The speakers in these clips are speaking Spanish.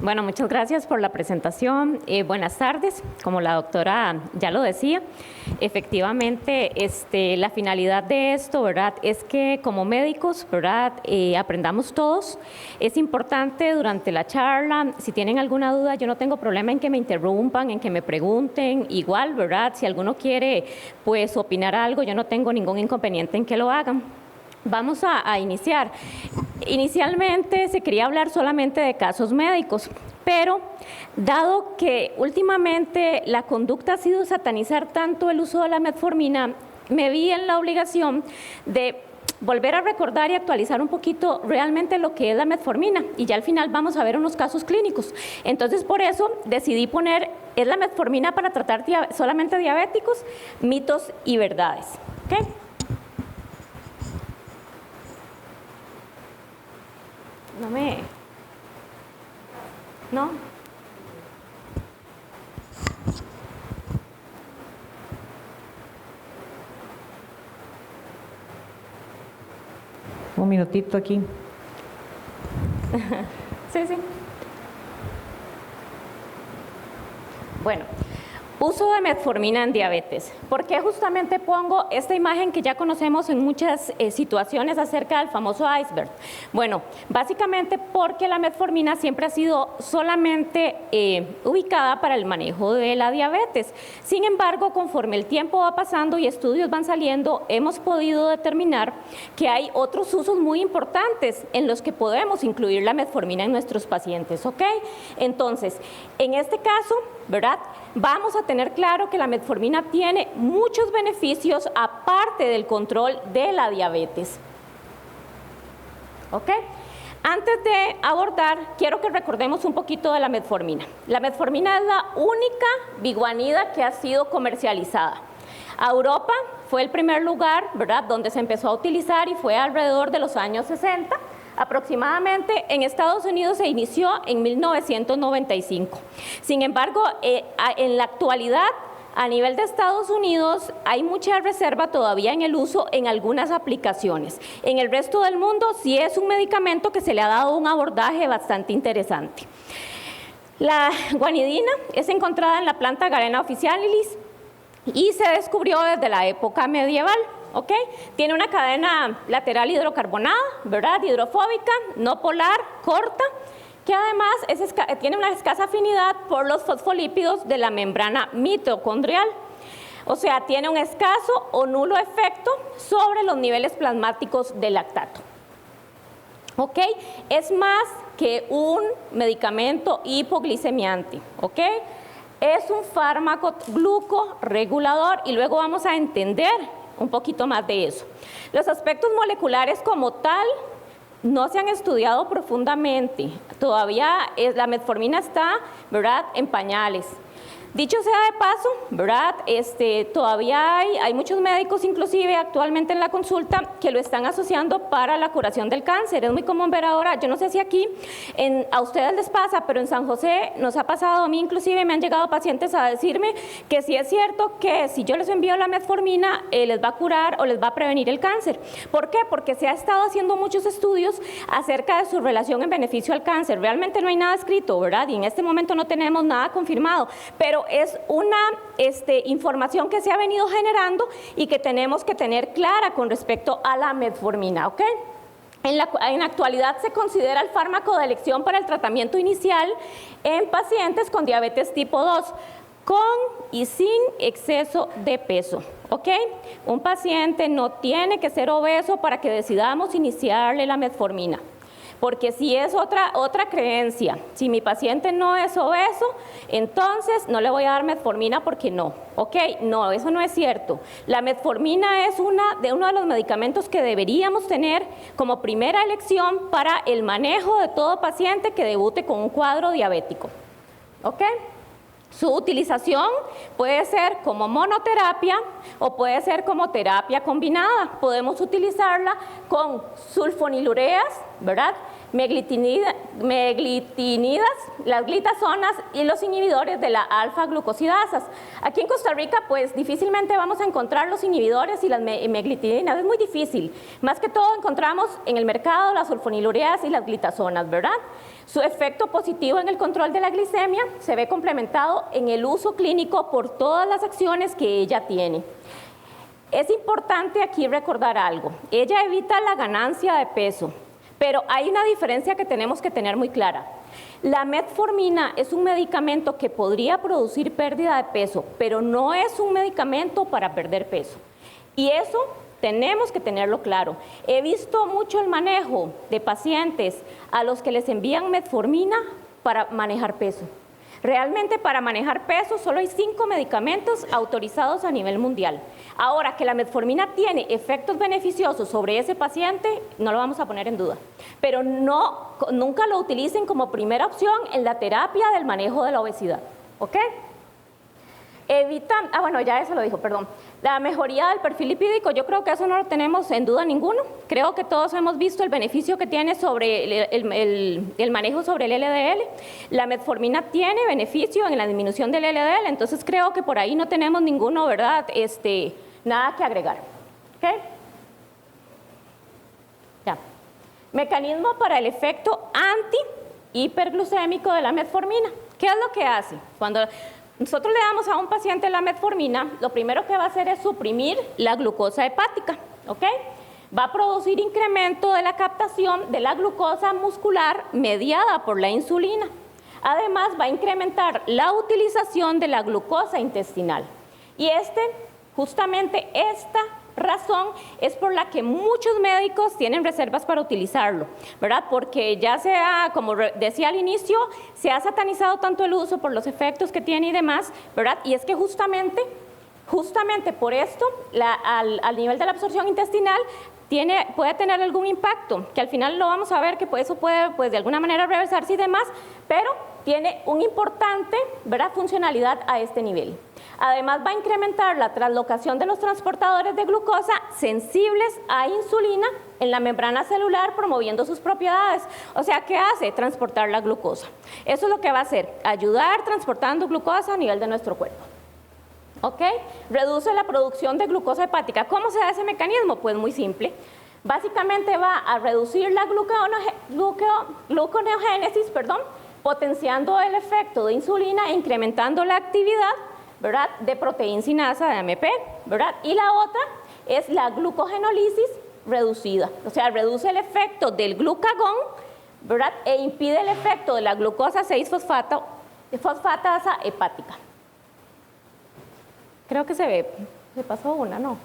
Bueno, muchas gracias por la presentación. Buenas tardes. Como la doctora ya lo decía, efectivamente la finalidad de esto, ¿verdad?, es que como médicos, ¿verdad?, aprendamos todos. Es importante durante la charla, si tienen alguna duda, yo no tengo problema en que me interrumpan, en que me pregunten, igual, ¿verdad?, si alguno quiere pues opinar algo, yo no tengo ningún inconveniente en que lo hagan. Vamos a iniciar. Inicialmente se quería hablar solamente de casos médicos, pero dado que últimamente la conducta ha sido satanizar tanto el uso de la metformina, me vi en la obligación de volver a recordar y actualizar un poquito realmente lo que es la metformina, y ya al final vamos a ver unos casos clínicos. Entonces, por eso decidí poner, ¿es la metformina para tratar solamente diabéticos? Mitos y verdades. ¿Okay? ¿No? Un minutito aquí. Sí. Bueno, uso de metformina en diabetes. ¿Por qué justamente pongo esta imagen que ya conocemos en muchas situaciones acerca del famoso iceberg? Bueno, básicamente porque la metformina siempre ha sido solamente ubicada para el manejo de la diabetes. Sin embargo, conforme el tiempo va pasando y estudios van saliendo, hemos podido determinar que hay otros usos muy importantes en los que podemos incluir la metformina en nuestros pacientes, ¿ok? Entonces, en este caso, ¿verdad?, vamos a tener claro que la metformina tiene muchos beneficios aparte del control de la diabetes. ¿Ok? Antes de abordar, quiero que recordemos un poquito de la metformina. La metformina es la única biguanida que ha sido comercializada. A Europa fue el primer lugar, ¿verdad?, donde se empezó a utilizar, y fue alrededor de los años 60. Aproximadamente en Estados Unidos se inició en 1995. Sin embargo, en la actualidad, a nivel de Estados Unidos, hay mucha reserva todavía en el uso en algunas aplicaciones. En el resto del mundo sí es un medicamento que se le ha dado un abordaje bastante interesante. La guanidina es encontrada en la planta Garena officinalis y se descubrió desde la época medieval. ¿Ok? Tiene una cadena lateral hidrocarbonada, ¿verdad?, hidrofóbica, no polar, corta, que además tiene una escasa afinidad por los fosfolípidos de la membrana mitocondrial. O sea, tiene un escaso o nulo efecto sobre los niveles plasmáticos de lactato. ¿Ok? Es más que un medicamento hipoglicemiante. ¿Ok? Es un fármaco glucorregulador, y luego vamos a entender un poquito más de eso. Los aspectos moleculares como tal no se han estudiado profundamente. Todavía la metformina está, ¿verdad?, en pañales. Dicho sea de paso, ¿verdad?, todavía hay muchos médicos, inclusive actualmente en la consulta, que lo están asociando para la curación del cáncer. Es muy común ver ahora, yo no sé si aquí a ustedes les pasa, pero en San José nos ha pasado, a mí inclusive me han llegado pacientes a decirme que sí es cierto que si yo les envío la metformina, les va a curar o les va a prevenir el cáncer. ¿Por qué? Porque se ha estado haciendo muchos estudios acerca de su relación en beneficio al cáncer. Realmente no hay nada escrito, ¿verdad?, y en este momento no tenemos nada confirmado, pero es una información que se ha venido generando y que tenemos que tener clara con respecto a la metformina, ¿ok? En la actualidad se considera el fármaco de elección para el tratamiento inicial en pacientes con diabetes tipo 2, con y sin exceso de peso, ¿ok? Un paciente no tiene que ser obeso para que decidamos iniciarle la metformina. Porque si es otra creencia, si mi paciente no es obeso, entonces no le voy a dar metformina porque no, ¿ok? No, eso no es cierto. La metformina es uno de los medicamentos que deberíamos tener como primera elección para el manejo de todo paciente que debute con un cuadro diabético, ¿ok? Su utilización puede ser como monoterapia o puede ser como terapia combinada. Podemos utilizarla con sulfonilureas, ¿verdad?, meglitinidas, las glitazonas y los inhibidores de la alfa-glucosidasas. Aquí en Costa Rica, pues difícilmente vamos a encontrar los inhibidores y las meglitinidas, es muy difícil. Más que todo encontramos en el mercado las sulfonilureas y las glitazonas, ¿verdad? Su efecto positivo en el control de la glicemia se ve complementado en el uso clínico por todas las acciones que ella tiene. Es importante aquí recordar algo. Ella evita la ganancia de peso, pero hay una diferencia que tenemos que tener muy clara. La metformina es un medicamento que podría producir pérdida de peso, pero no es un medicamento para perder peso. Y eso tenemos que tenerlo claro. He visto mucho el manejo de pacientes a los que les envían metformina para manejar peso. Realmente para manejar peso solo hay 5 medicamentos autorizados a nivel mundial. Ahora, que la metformina tiene efectos beneficiosos sobre ese paciente, no lo vamos a poner en duda. Pero nunca lo utilicen como primera opción en la terapia del manejo de la obesidad. ¿Ok? Evitan, bueno, ya eso lo dijo, perdón. La mejoría del perfil lipídico, yo creo que eso no lo tenemos en duda ninguno. Creo que todos hemos visto el beneficio que tiene sobre el manejo sobre el LDL. La metformina tiene beneficio en la disminución del LDL, entonces creo que por ahí no tenemos ninguno, ¿verdad? Nada que agregar. ¿Ok? Ya. Mecanismo para el efecto anti-hiperglucémico de la metformina. ¿Qué es lo que hace? Cuando nosotros le damos a un paciente la metformina, lo primero que va a hacer es suprimir la glucosa hepática, ¿ok? Va a producir incremento de la captación de la glucosa muscular mediada por la insulina. Además, va a incrementar la utilización de la glucosa intestinal. Y justamente esta razón es por la que muchos médicos tienen reservas para utilizarlo, ¿verdad? Porque ya como decía al inicio, se ha satanizado tanto el uso por los efectos que tiene y demás, ¿verdad? Y es que justamente por esto, al nivel de la absorción intestinal, puede tener algún impacto, que al final lo vamos a ver que eso puede pues, de alguna manera reversarse y demás, pero tiene una importante, ¿verdad?, funcionalidad a este nivel. Además va a incrementar la translocación de los transportadores de glucosa sensibles a insulina en la membrana celular, promoviendo sus propiedades. O sea, ¿qué hace? Transportar la glucosa. Eso es lo que va a hacer, ayudar transportando glucosa a nivel de nuestro cuerpo. ¿Ok? Reduce la producción de glucosa hepática. ¿Cómo se da ese mecanismo? Pues muy simple. Básicamente va a reducir la gluconeogénesis, potenciando el efecto de insulina e incrementando la actividad, ¿verdad?, de proteíncinasa de AMP, ¿verdad? Y la otra es la glucogenólisis reducida, o sea, reduce el efecto del glucagón, ¿verdad?, e impide el efecto de la glucosa 6-fosfatasa hepática. Creo que se ve, se pasó una, ¿no?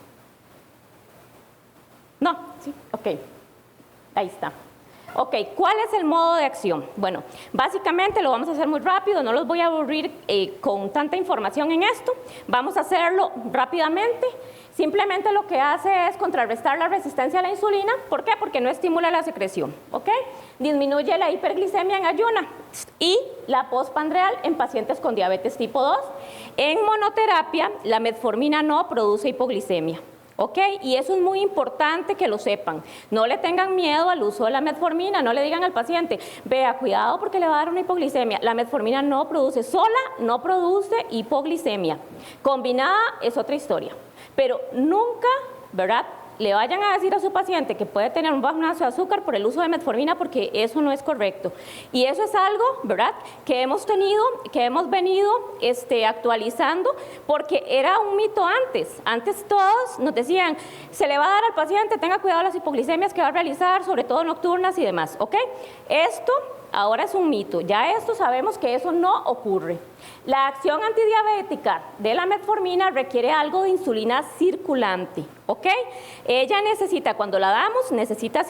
No, sí, ok, ahí está. Ok, ¿cuál es el modo de acción? Bueno, básicamente lo vamos a hacer muy rápido, no los voy a aburrir con tanta información en esto, vamos a hacerlo rápidamente. Simplemente lo que hace es contrarrestar la resistencia a la insulina. ¿Por qué? Porque no estimula la secreción, ¿ok? Disminuye la hiperglicemia en ayuna y la postprandial en pacientes con diabetes tipo 2. En monoterapia, la metformina no produce hipoglicemia. ¿Ok? Y eso es muy importante que lo sepan. No le tengan miedo al uso de la metformina, no le digan al paciente, vea, cuidado porque le va a dar una hipoglicemia. La metformina no produce, sola no produce hipoglicemia. Combinada es otra historia. Pero nunca, ¿verdad?, le vayan a decir a su paciente que puede tener un bajo de azúcar por el uso de metformina, porque eso no es correcto. Y eso es algo, ¿verdad?, que hemos venido actualizando, porque era un mito antes. Antes todos nos decían, se le va a dar al paciente, tenga cuidado de las hipoglicemias que va a realizar, sobre todo nocturnas y demás, ¿ok? Esto ahora es un mito, ya esto sabemos que eso no ocurre. La acción antidiabética de la metformina requiere algo de insulina circulante, ¿ok? Ella necesita, cuando la damos, necesita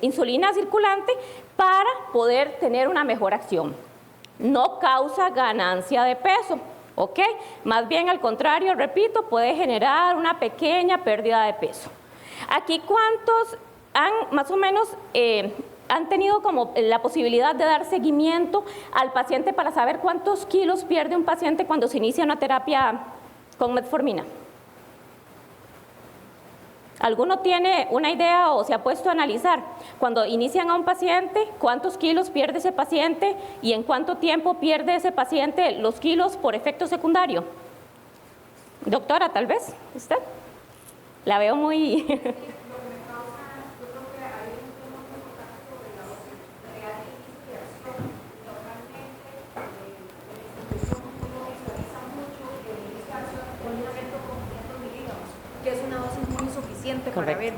insulina circulante para poder tener una mejor acción. No causa ganancia de peso, ¿ok? Más bien al contrario, repito, puede generar una pequeña pérdida de peso. Aquí, ¿cuántos han más o menos han tenido como la posibilidad de dar seguimiento al paciente para saber cuántos kilos pierde un paciente cuando se inicia una terapia con metformina? ¿Alguno tiene una idea o se ha puesto a analizar cuando inician a un paciente, cuántos kilos pierde ese paciente y en cuánto tiempo pierde ese paciente los kilos por efecto secundario? Doctora, tal vez, ¿usted? La veo muy... que es una dosis muy insuficiente para ver.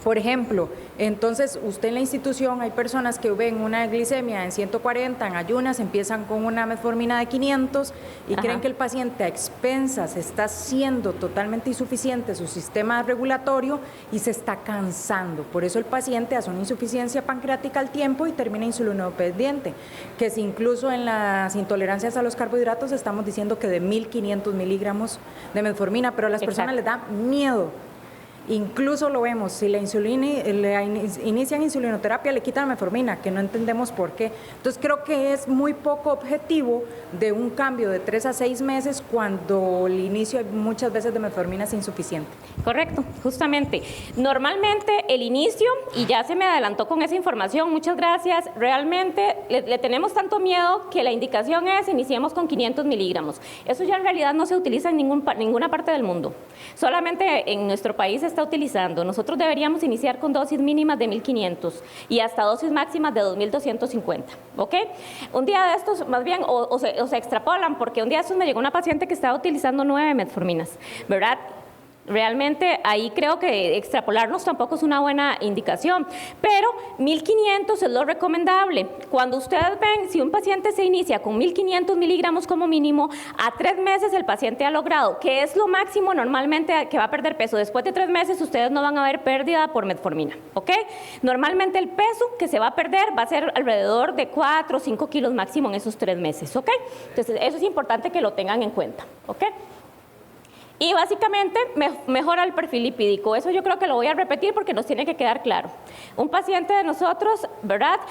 Por ejemplo, entonces usted en la institución hay personas que ven una glicemia en 140 en ayunas, empiezan con una metformina de 500 y creen que el paciente a expensas está siendo totalmente insuficiente su sistema regulatorio y se está cansando. Por eso el paciente hace una insuficiencia pancreática al tiempo y termina insulinodependiente, que si incluso en las intolerancias a los carbohidratos estamos diciendo que de 1500 miligramos de metformina, pero a las personas les da miedo. Incluso lo vemos, si la inician insulinoterapia, le quitan metformina, que no entendemos por qué. Entonces creo que es muy poco objetivo de un cambio de 3 a 6 meses cuando el inicio muchas veces de metformina es insuficiente. Correcto, justamente. Normalmente el inicio, y ya se me adelantó con esa información, muchas gracias, realmente le tenemos tanto miedo que la indicación es iniciemos con 500 miligramos. Eso ya en realidad no se utiliza en ninguna parte del mundo. Solamente en nuestro país se está utilizando. Nosotros deberíamos iniciar con dosis mínimas de 1500 y hasta dosis máximas de 2250, ¿ok? Un día de estos, más bien, o se extrapolan, porque un día de estos me llegó una paciente que estaba utilizando 9 metforminas, ¿verdad? Realmente ahí creo que extrapolarnos tampoco es una buena indicación, pero 1500 es lo recomendable. Cuando ustedes ven, si un paciente se inicia con 1500 miligramos como mínimo, a 3 meses el paciente ha logrado, que es lo máximo normalmente que va a perder peso. Después de 3 meses ustedes no van a ver pérdida por metformina, ¿ok? Normalmente el peso que se va a perder va a ser alrededor de 4 o 5 kilos máximo en esos 3 meses, ¿ok? Entonces eso es importante que lo tengan en cuenta, ¿ok? Y básicamente mejora el perfil lipídico. Eso yo creo que lo voy a repetir porque nos tiene que quedar claro. Un paciente de nosotros, ¿verdad?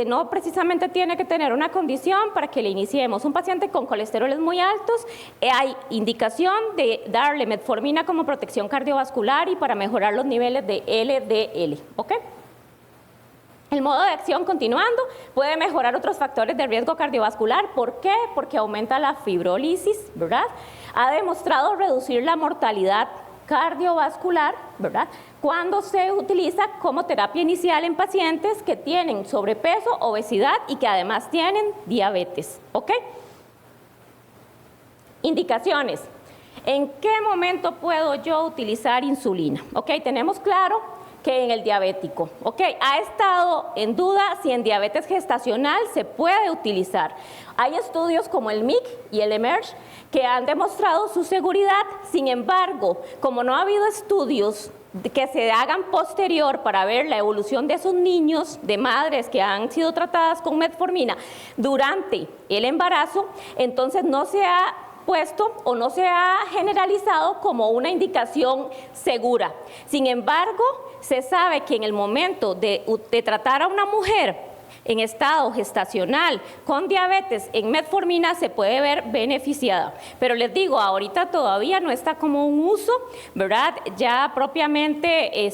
No precisamente tiene que tener una condición para que le iniciemos. Un paciente con colesteroles muy altos, hay indicación de darle metformina como protección cardiovascular y para mejorar los niveles de LDL, ¿ok? El modo de acción, continuando, puede mejorar otros factores de riesgo cardiovascular. ¿Por qué? Porque aumenta la fibrólisis, ¿verdad? Ha demostrado reducir la mortalidad cardiovascular, ¿verdad? Cuando se utiliza como terapia inicial en pacientes que tienen sobrepeso, obesidad y que además tienen diabetes, ¿ok? Indicaciones. ¿En qué momento puedo yo utilizar insulina? ¿Ok? Tenemos claro que en el diabético, ¿ok? Ha estado en duda si en diabetes gestacional se puede utilizar. Hay estudios como el MIC y el EMERGE que han demostrado su seguridad. Sin embargo, como no ha habido estudios que se hagan posterior para ver la evolución de esos niños, de madres que han sido tratadas con metformina durante el embarazo, entonces no se ha puesto o no se ha generalizado como una indicación segura. Sin embargo, se sabe que en el momento de tratar a una mujer en estado gestacional con diabetes en metformina se puede ver beneficiada. Pero les digo, ahorita todavía no está como un uso, ¿verdad? Ya propiamente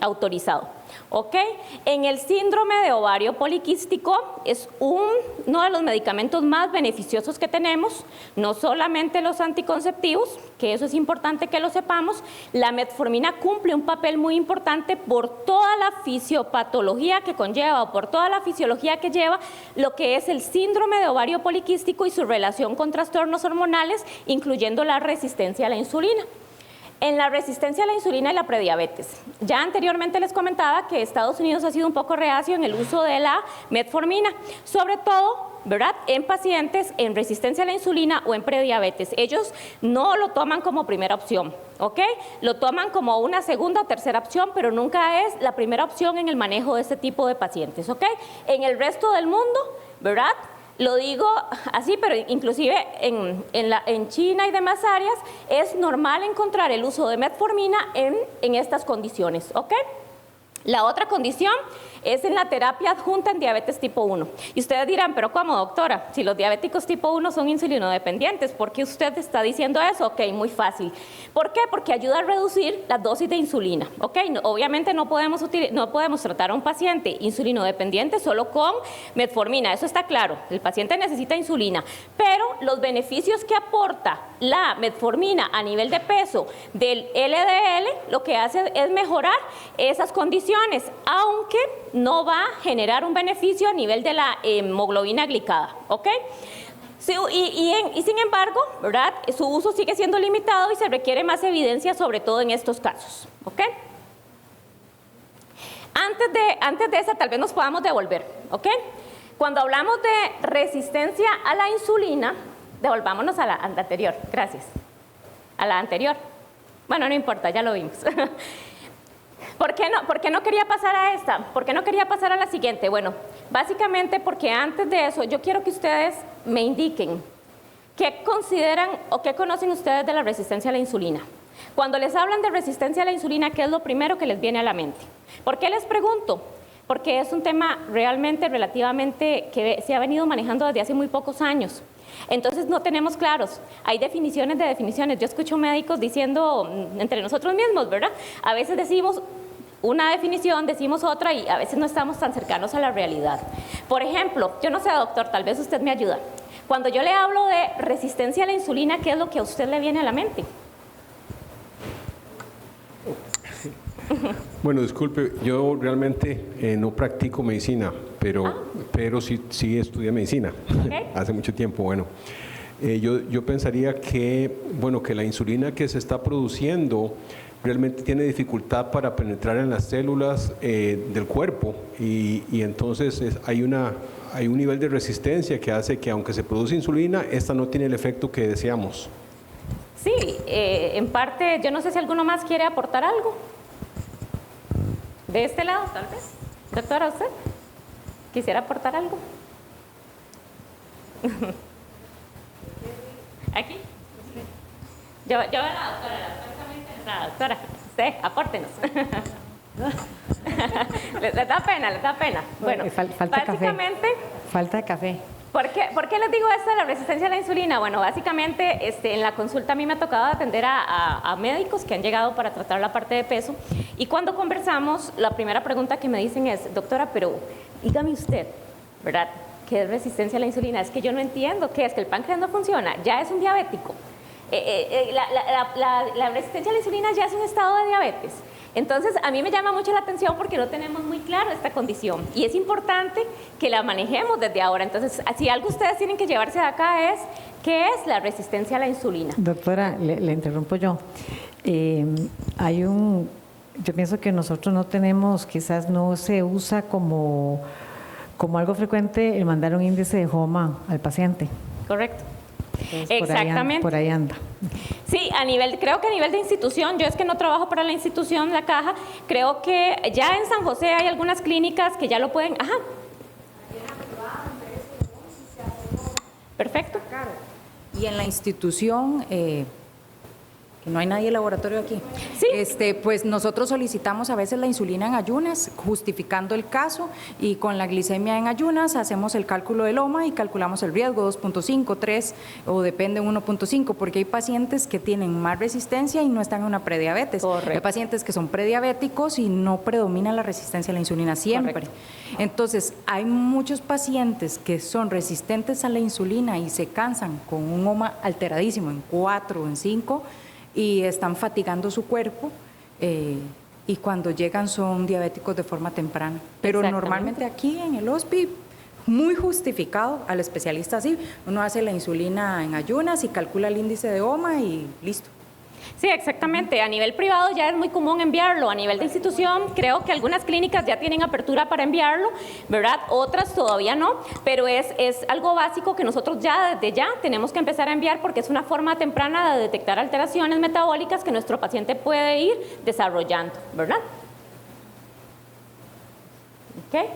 autorizado. ¿Ok? En el síndrome de ovario poliquístico es uno de los medicamentos más beneficiosos que tenemos, no solamente los anticonceptivos, que eso es importante que lo sepamos, la metformina cumple un papel muy importante por toda la fisiopatología que conlleva o por toda la fisiología que lleva lo que es el síndrome de ovario poliquístico y su relación con trastornos hormonales, incluyendo la resistencia a la insulina. En la resistencia a la insulina y la prediabetes. Ya anteriormente les comentaba que Estados Unidos ha sido un poco reacio en el uso de la metformina, sobre todo, ¿verdad?, en pacientes en resistencia a la insulina o en prediabetes. Ellos no lo toman como primera opción, ¿ok? Lo toman como una segunda o tercera opción, pero nunca es la primera opción en el manejo de este tipo de pacientes, ¿ok? En el resto del mundo, ¿verdad?, lo digo así, pero inclusive en China y demás áreas es normal encontrar el uso de metformina en estas condiciones, ¿ok? La otra condición es en la terapia adjunta en diabetes tipo 1. Y ustedes dirán, pero ¿cómo, doctora? Si los diabéticos tipo 1 son insulinodependientes, ¿por qué usted está diciendo eso? Ok, muy fácil. ¿Por qué? Porque ayuda a reducir la dosis de insulina. Ok, obviamente no podemos tratar a un paciente insulinodependiente solo con metformina, eso está claro. El paciente necesita insulina, pero los beneficios que aporta la metformina a nivel de peso del LDL, lo que hace es mejorar esas condiciones, aunque no va a generar un beneficio a nivel de la hemoglobina glicada, ¿ok? Sí, y sin embargo, ¿verdad? Su uso sigue siendo limitado y se requiere más evidencia, sobre todo en estos casos, ¿ok? Antes de esa, tal vez nos podamos devolver, ¿ok? Cuando hablamos de resistencia a la insulina, devolvámonos a la anterior, gracias. A la anterior. Bueno, no importa, ya lo vimos. ¿Por qué no quería pasar a esta? ¿Por qué no quería pasar a la siguiente? Bueno, básicamente porque antes de eso, yo quiero que ustedes me indiquen qué consideran o qué conocen ustedes de la resistencia a la insulina. Cuando les hablan de resistencia a la insulina, ¿qué es lo primero que les viene a la mente? ¿Por qué les pregunto? Porque es un tema relativamente que se ha venido manejando desde hace muy pocos años. Entonces no tenemos claros, hay definiciones de definiciones. Yo escucho médicos diciendo entre nosotros mismos, ¿verdad? A veces decimos una definición, decimos otra y a veces no estamos tan cercanos a la realidad. Por ejemplo, yo no sé, doctor, tal vez usted me ayuda. Cuando yo le hablo de resistencia a la insulina, ¿qué es lo que a usted le viene a la mente? Bueno, disculpe, yo realmente no practico medicina, pero sí estudié medicina, okay. Hace mucho tiempo. Bueno, yo pensaría que, bueno, que la insulina que se está produciendo realmente tiene dificultad para penetrar en las células del cuerpo y entonces hay un nivel de resistencia que hace que aunque se produce insulina, esta no tiene el efecto que deseamos. Sí, en parte, yo no sé si alguno más quiere aportar algo. ¿De este lado, tal vez? Doctora, ¿usted quisiera aportar algo? ¿Aquí? Yo la doctora, usted, apórtenos. ¿Le da pena? Bueno, falta básicamente... Café. Falta café. ¿Por qué les digo esto de la resistencia a la insulina? Bueno, básicamente en la consulta a mí me ha tocado atender a médicos que han llegado para tratar la parte de peso y cuando conversamos, la primera pregunta que me dicen es, doctora, pero dígame usted, ¿verdad? ¿Qué es resistencia a la insulina? Es que yo no entiendo, ¿qué es? ¿Que el páncreas no funciona? ¿Ya es un diabético? La resistencia a la insulina ya es un estado de diabetes. Entonces, a mí me llama mucho la atención porque no tenemos muy claro esta condición y es importante que la manejemos desde ahora. Entonces, si algo ustedes tienen que llevarse de acá es, ¿qué es la resistencia a la insulina? Doctora, le interrumpo yo. Yo pienso que nosotros no tenemos, quizás no se usa como algo frecuente el mandar un índice de HOMA al paciente. Correcto. Entonces, exactamente. Por ahí anda. Sí, creo que a nivel de institución, yo es que no trabajo para la institución, la caja, creo que ya en San José hay algunas clínicas que ya lo pueden, ajá. Perfecto. Y en la institución, que no hay nadie en laboratorio aquí, sí. Pues nosotros solicitamos a veces la insulina en ayunas, justificando el caso, y con la glicemia en ayunas hacemos el cálculo del OMA y calculamos el riesgo 2.5, 3 o depende 1.5, porque hay pacientes que tienen más resistencia y no están en una prediabetes. Correcto. Hay pacientes que son prediabéticos y no predomina la resistencia a la insulina siempre. Correcto. Entonces, hay muchos pacientes que son resistentes a la insulina y se cansan con un OMA alteradísimo en 4 o en 5 y están fatigando su cuerpo y cuando llegan son diabéticos de forma temprana. Pero normalmente aquí en el HOSPI, muy justificado al especialista así, uno hace la insulina en ayunas y calcula el índice de OMA y listo. Sí, exactamente. A nivel privado ya es muy común enviarlo. A nivel de institución, creo que algunas clínicas ya tienen apertura para enviarlo, ¿verdad? Otras todavía no, pero es algo básico que nosotros desde ya tenemos que empezar a enviar porque es una forma temprana de detectar alteraciones metabólicas que nuestro paciente puede ir desarrollando, ¿verdad? ¿Ok?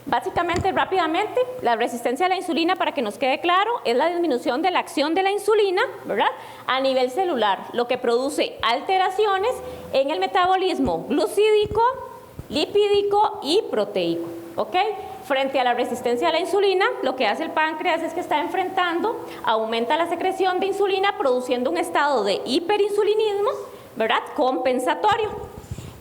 Básicamente, rápidamente, la resistencia a la insulina, para que nos quede claro, es la disminución de la acción de la insulina, ¿verdad?, a nivel celular, lo que produce alteraciones en el metabolismo glucídico lipídico y proteico, ¿ok? Frente a la resistencia a la insulina, lo que hace el páncreas es que está enfrentando, aumenta la secreción de insulina, produciendo un estado de hiperinsulinismo, ¿verdad? Compensatorio.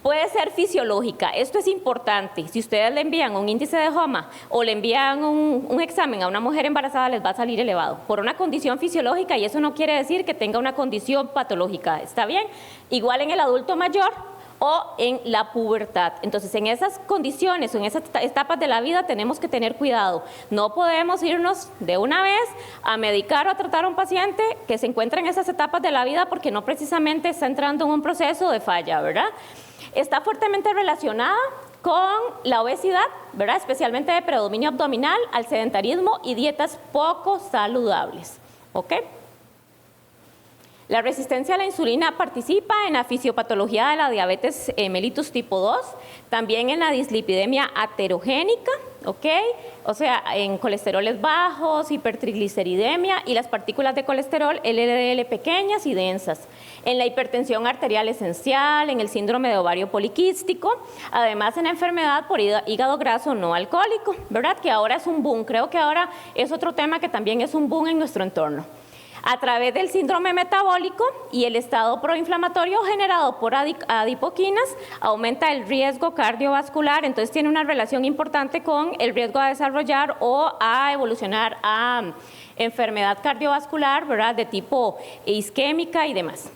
Puede ser fisiológica, esto es importante. Si ustedes le envían un índice de HOMA o le envían un examen a una mujer embarazada, les va a salir elevado por una condición fisiológica, y eso no quiere decir que tenga una condición patológica, ¿está bien? Igual en el adulto mayor o en la pubertad. Entonces, en esas condiciones o en esas etapas de la vida tenemos que tener cuidado. No podemos irnos de una vez a medicar o a tratar a un paciente que se encuentra en esas etapas de la vida porque no precisamente está entrando en un proceso de falla, ¿verdad? Está fuertemente relacionada con la obesidad, ¿verdad? Especialmente de predominio abdominal, al sedentarismo y dietas poco saludables, ¿ok? La resistencia a la insulina participa en la fisiopatología de la diabetes mellitus tipo 2, también en la dislipidemia aterogénica, ¿ok? O sea, en colesteroles bajos, hipertrigliceridemia y las partículas de colesterol LDL pequeñas y densas, en la hipertensión arterial esencial, en el síndrome de ovario poliquístico, además en la enfermedad por hígado graso no alcohólico, ¿verdad? Que ahora es un boom, creo que ahora es otro tema que también es un boom en nuestro entorno. A través del síndrome metabólico y el estado proinflamatorio generado por adipoquinas, aumenta el riesgo cardiovascular, entonces tiene una relación importante con el riesgo a desarrollar o a evolucionar a enfermedad cardiovascular, ¿verdad? De tipo isquémica y demás.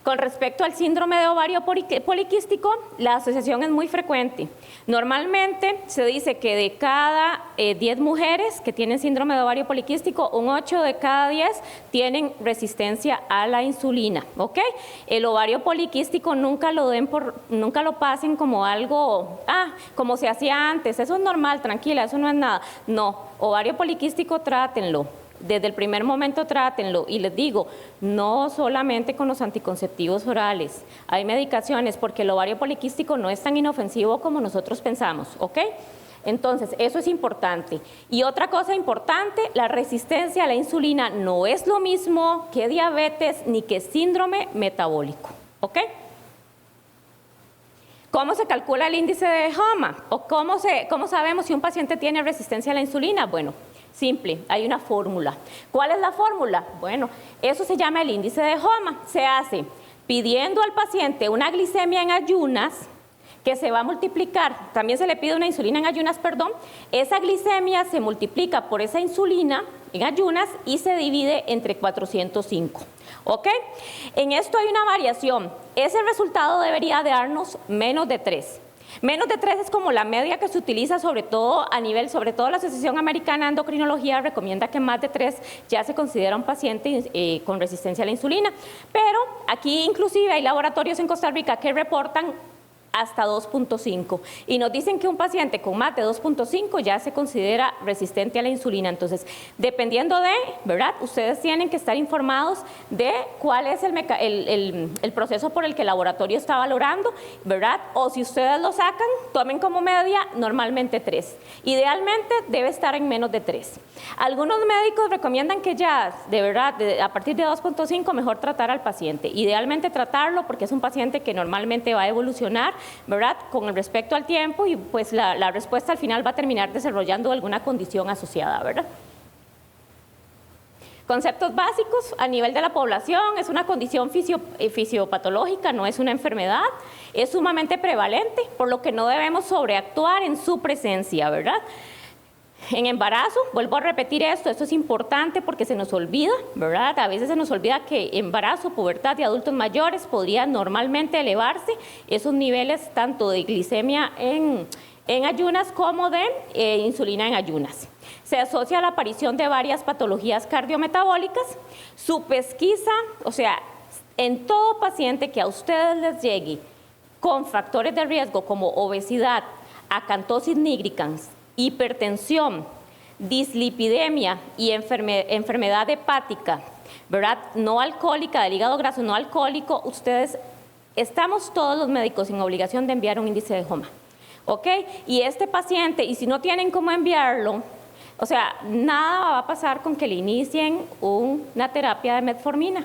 Con respecto al síndrome de ovario poliquístico, la asociación es muy frecuente. Normalmente se dice que de cada 10 mujeres que tienen síndrome de ovario poliquístico, un 8 de cada 10 tienen resistencia a la insulina, ¿ok? El ovario poliquístico nunca lo pasen como algo, como se hacía antes, eso es normal, tranquila, eso no es nada. No, ovario poliquístico trátenlo. Desde el primer momento trátenlo, y les digo, no solamente con los anticonceptivos orales, hay medicaciones porque el ovario poliquístico no es tan inofensivo como nosotros pensamos, ¿ok? Entonces, eso es importante. Y otra cosa importante, la resistencia a la insulina no es lo mismo que diabetes ni que síndrome metabólico, ¿ok? ¿Cómo se calcula el índice de HOMA? ¿O cómo sabemos si un paciente tiene resistencia a la insulina? Bueno, simple, hay una fórmula. ¿Cuál es la fórmula? Bueno, eso se llama el índice de HOMA. Se hace pidiendo al paciente una glicemia en ayunas, que se va a multiplicar, también se le pide una insulina en ayunas, perdón, esa glicemia se multiplica por esa insulina en ayunas y se divide entre 405, ¿ok? En esto hay una variación, ese resultado debería darnos menos de 3. Menos de 3 es como la media que se utiliza sobre todo la Asociación Americana de Endocrinología recomienda que más de 3 ya se considera un paciente con resistencia a la insulina, pero aquí inclusive hay laboratorios en Costa Rica que reportan hasta 2.5 y nos dicen que un paciente con más de 2.5 ya se considera resistente a la insulina. Entonces, dependiendo de, ¿verdad? Ustedes tienen que estar informados de cuál es el proceso por el que el laboratorio está valorando, ¿verdad? O si ustedes lo sacan, tomen como media normalmente 3. Idealmente debe estar en menos de 3. Algunos médicos recomiendan que ya, de verdad, a partir de 2.5 mejor tratar al paciente. Idealmente tratarlo porque es un paciente que normalmente va a evolucionar, ¿verdad? Con respecto al tiempo y pues la respuesta al final va a terminar desarrollando alguna condición asociada, ¿verdad? Conceptos básicos a nivel de la población, es una condición fisiopatológica, no es una enfermedad, es sumamente prevalente, por lo que no debemos sobreactuar en su presencia, ¿verdad? En embarazo, vuelvo a repetir esto es importante porque se nos olvida, ¿verdad? A veces se nos olvida que embarazo, pubertad de adultos mayores podrían normalmente elevarse esos niveles tanto de glicemia en ayunas como de insulina en ayunas. Se asocia a la aparición de varias patologías cardiometabólicas. Su pesquisa, o sea, en todo paciente que a ustedes les llegue con factores de riesgo como obesidad, acantosis nigricans, hipertensión, dislipidemia y enfermedad hepática, ¿verdad? No alcohólica, del hígado graso no alcohólico, estamos todos los médicos en obligación de enviar un índice de HOMA, ¿ok? Y este paciente, y si no tienen cómo enviarlo, o sea, nada va a pasar con que le inicien una terapia de metformina.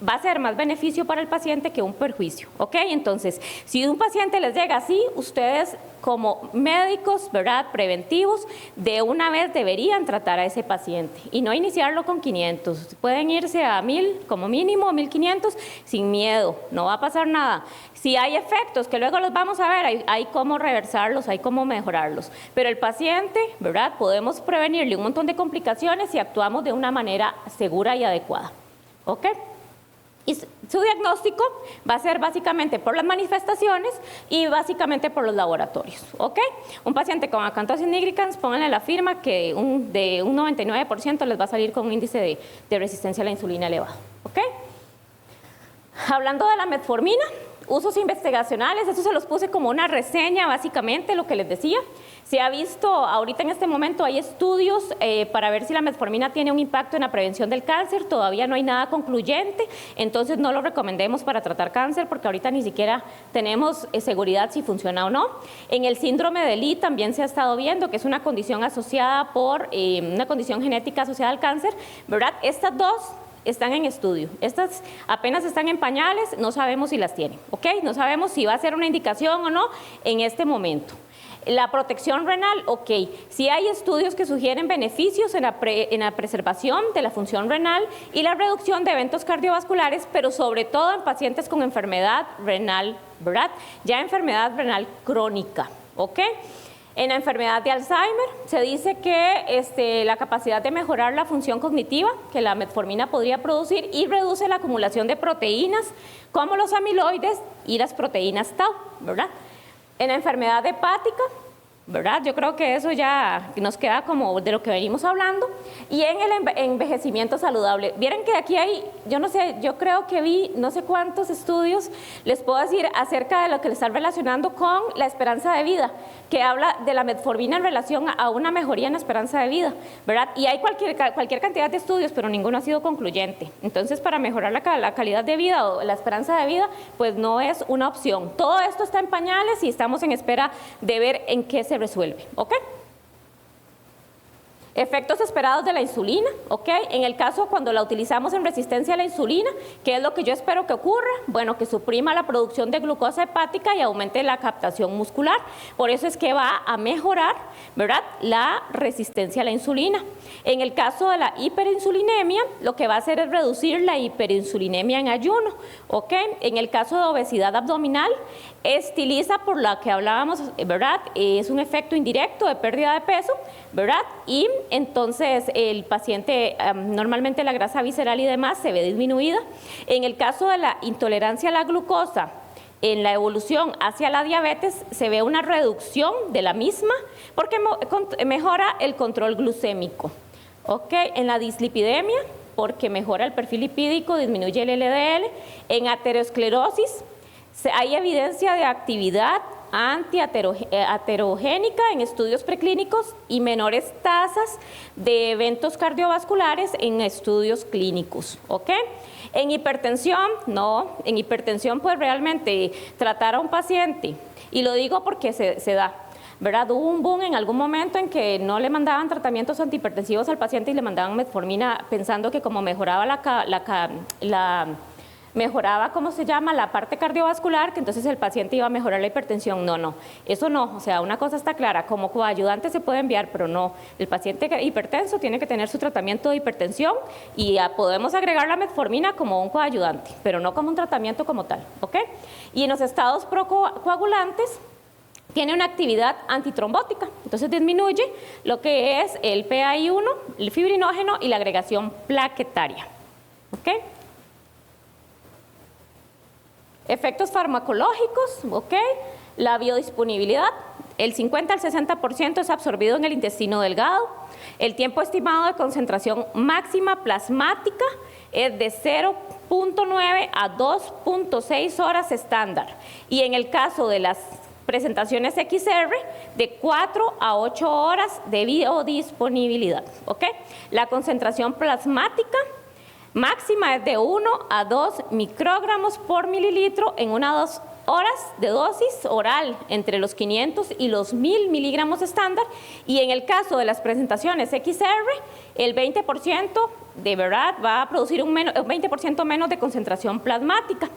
va a ser más beneficio para el paciente que un perjuicio, ¿ok? Entonces, si un paciente les llega así, ustedes como médicos, ¿verdad?, preventivos, de una vez deberían tratar a ese paciente y no iniciarlo con 500. Pueden irse a 1000 como mínimo, 1500, sin miedo, no va a pasar nada. Si hay efectos que luego los vamos a ver, hay cómo reversarlos, hay cómo mejorarlos. Pero el paciente, ¿verdad?, podemos prevenirle un montón de complicaciones si actuamos de una manera segura y adecuada, ¿ok? Y su diagnóstico va a ser básicamente por las manifestaciones y básicamente por los laboratorios, ¿ok? Un paciente con acantosis nigricans, pónganle la firma que de un 99% les va a salir con un índice de resistencia a la insulina elevado, ¿ok? Hablando de la metformina, usos investigacionales, eso se los puse como una reseña básicamente, lo que les decía. Se ha visto, ahorita en este momento hay estudios para ver si la metformina tiene un impacto en la prevención del cáncer, todavía no hay nada concluyente, entonces no lo recomendemos para tratar cáncer porque ahorita ni siquiera tenemos seguridad si funciona o no. En el síndrome de Lee también se ha estado viendo que es una condición asociada por una condición genética asociada al cáncer, ¿verdad? Estas dos están en estudio. Estas apenas están en pañales, no sabemos si las tienen, ¿ok? No sabemos si va a ser una indicación o no en este momento. La protección renal, ok. Sí hay estudios que sugieren beneficios en la preservación de la función renal y la reducción de eventos cardiovasculares, pero sobre todo en pacientes con enfermedad renal, ¿verdad? Ya enfermedad renal crónica, ¿ok? En la enfermedad de Alzheimer se dice que la capacidad de mejorar la función cognitiva que la metformina podría producir y reduce la acumulación de proteínas como los amiloides y las proteínas tau, ¿verdad? En la enfermedad hepática, ¿verdad? Yo creo que eso ya nos queda como de lo que venimos hablando. Y en el envejecimiento saludable. Vieron que aquí hay, yo no sé, yo creo que vi no sé cuántos estudios, les puedo decir, acerca de lo que le están relacionando con la esperanza de vida, que habla de la metformina en relación a una mejoría en la esperanza de vida, ¿verdad? Y hay cualquier cantidad de estudios, pero ninguno ha sido concluyente. Entonces, para mejorar la calidad de vida o la esperanza de vida, pues no es una opción. Todo esto está en pañales y estamos en espera de ver en qué se resuelve, ¿ok? Efectos esperados de la insulina, ¿ok? En el caso cuando la utilizamos en resistencia a la insulina, ¿qué es lo que yo espero que ocurra? Bueno, que suprima la producción de glucosa hepática y aumente la captación muscular. Por eso es que va a mejorar, ¿verdad?, la resistencia a la insulina. En el caso de la hiperinsulinemia, lo que va a hacer es reducir la hiperinsulinemia en ayuno, ¿ok? En el caso de obesidad abdominal, estiliza por la que hablábamos, ¿verdad? Es un efecto indirecto de pérdida de peso, ¿verdad? Y entonces el paciente, normalmente la grasa visceral y demás se ve disminuida. En el caso de la intolerancia a la glucosa, en la evolución hacia la diabetes se ve una reducción de la misma porque mejora el control glucémico, ¿ok? En la dislipidemia, porque mejora el perfil lipídico, disminuye el LDL. En aterosclerosis, hay evidencia de actividad antiaterogénica en estudios preclínicos y menores tasas de eventos cardiovasculares en estudios clínicos, ¿ok? En hipertensión, no, en hipertensión pues realmente tratar a un paciente, y lo digo porque se da, ¿verdad? Hubo un boom en algún momento en que no le mandaban tratamientos antihipertensivos al paciente y le mandaban metformina pensando que como mejoraba mejoraba, ¿cómo se llama?, la parte cardiovascular, que entonces el paciente iba a mejorar la hipertensión. No, eso no, o sea, una cosa está clara, como coayudante se puede enviar, pero no, el paciente hipertenso tiene que tener su tratamiento de hipertensión y podemos agregar la metformina como un coayudante, pero no como un tratamiento como tal, ¿ok? Y en los estados procoagulantes, tiene una actividad antitrombótica, entonces disminuye lo que es el PAI1, el fibrinógeno y la agregación plaquetaria, ¿ok? Efectos farmacológicos, ¿ok? La biodisponibilidad, el 50 al 60% es absorbido en el intestino delgado. El tiempo estimado de concentración máxima plasmática es de 0.9 a 2.6 horas estándar. Y en el caso de las presentaciones XR, de 4 a 8 horas de biodisponibilidad, ¿ok? La concentración plasmática máxima es de 1 a 2 microgramos por mililitro en 1 a 2 horas de dosis oral entre los 500 y los 1000 miligramos estándar, y en el caso de las presentaciones XR, el 20% de verdad va a producir un 20% menos de concentración plasmática.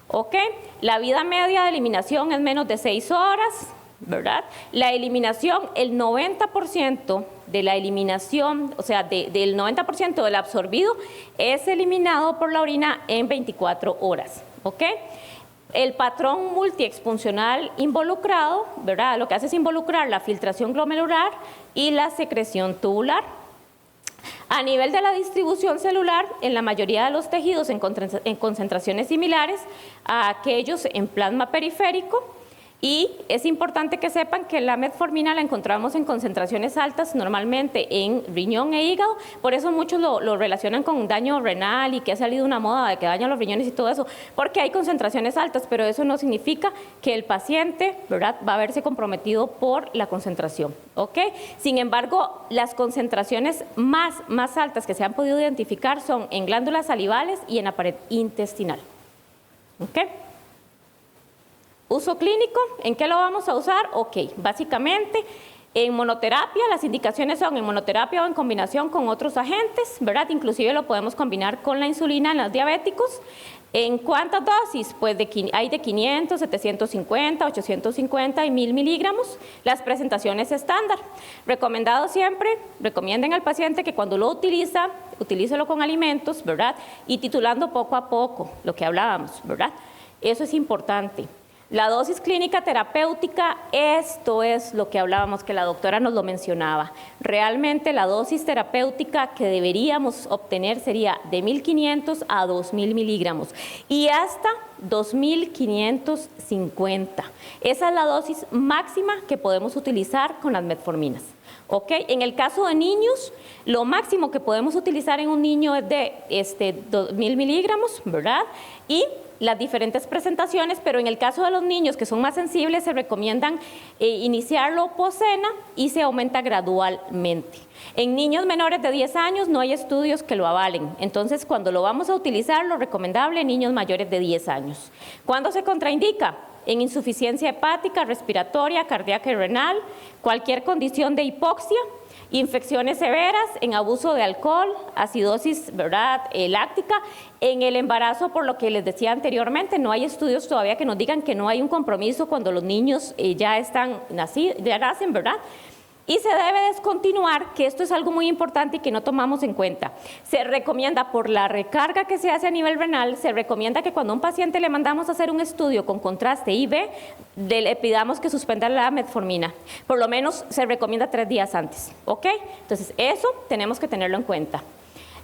¿Ok? La vida media de eliminación es menos de 6 horas, ¿verdad? La eliminación, el 90% de la eliminación, o sea, del 90% del absorbido es eliminado por la orina en 24 horas, ¿ok? El patrón multiexpuncional involucrado, ¿verdad? Lo que hace es involucrar la filtración glomerular y la secreción tubular. A nivel de la distribución celular, en la mayoría de los tejidos en concentraciones similares a aquellos en plasma periférico, y es importante que sepan que la metformina la encontramos en concentraciones altas normalmente en riñón e hígado, por eso muchos lo relacionan con daño renal y que ha salido una moda de que daña los riñones y todo eso, porque hay concentraciones altas, pero eso no significa que el paciente, ¿verdad?, va a verse comprometido por la concentración, ¿ok? Sin embargo, las concentraciones más altas que se han podido identificar son en glándulas salivales y en la pared intestinal, ¿ok? Uso clínico, ¿en qué lo vamos a usar? Ok, básicamente en monoterapia, las indicaciones son en monoterapia o en combinación con otros agentes, ¿verdad? Inclusive lo podemos combinar con la insulina en los diabéticos. ¿En cuántas dosis? Pues hay de 500, 750, 850 y 1000 miligramos. Las presentaciones estándar. Recomendado siempre, recomienden al paciente que cuando lo utilícelo con alimentos, ¿verdad? Y titulando poco a poco, lo que hablábamos, ¿verdad? Eso es importante. La dosis clínica terapéutica, esto es lo que hablábamos, que la doctora nos lo mencionaba. Realmente la dosis terapéutica que deberíamos obtener sería de 1500 a 2000 miligramos y hasta 2550. Esa es la dosis máxima que podemos utilizar con las metforminas. ¿Ok? En el caso de niños, lo máximo que podemos utilizar en un niño es de 2000 miligramos, ¿verdad? Y las diferentes presentaciones, pero en el caso de los niños que son más sensibles se recomiendan iniciarlo poscena y se aumenta gradualmente. En niños menores de 10 años no hay estudios que lo avalen, entonces cuando lo vamos a utilizar, lo recomendable en niños mayores de 10 años. ¿Cuándo se contraindica? En insuficiencia hepática, respiratoria, cardíaca y renal, cualquier condición de hipoxia, infecciones severas, en abuso de alcohol, acidosis, ¿verdad?, láctica, en el embarazo, por lo que les decía anteriormente, no hay estudios todavía que nos digan que no hay un compromiso cuando los niños ya nacen, ¿verdad? Y se debe descontinuar, que esto es algo muy importante y que no tomamos en cuenta. Se recomienda, por la recarga que se hace a nivel renal, se recomienda que cuando a un paciente le mandamos a hacer un estudio con contraste IV, le pidamos que suspenda la metformina. Por lo menos se recomienda 3 días antes, ¿ok? Entonces, eso tenemos que tenerlo en cuenta.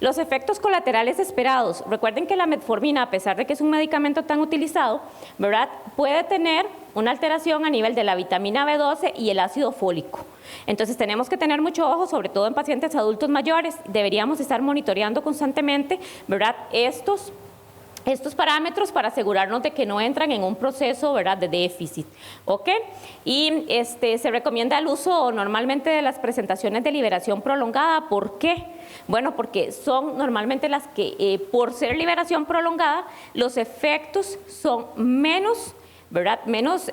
Los efectos colaterales esperados. Recuerden que la metformina, a pesar de que es un medicamento tan utilizado, ¿verdad?, puede tener una alteración a nivel de la vitamina B12 y el ácido fólico. Entonces tenemos que tener mucho ojo, sobre todo en pacientes adultos mayores. Deberíamos estar monitoreando constantemente, ¿verdad?, estos parámetros para asegurarnos de que no entran en un proceso, ¿verdad?, de déficit, ¿ok? Y se recomienda el uso normalmente de las presentaciones de liberación prolongada. ¿Por qué? Bueno, porque son normalmente las que, por ser liberación prolongada, los efectos son menos, ¿verdad?, menos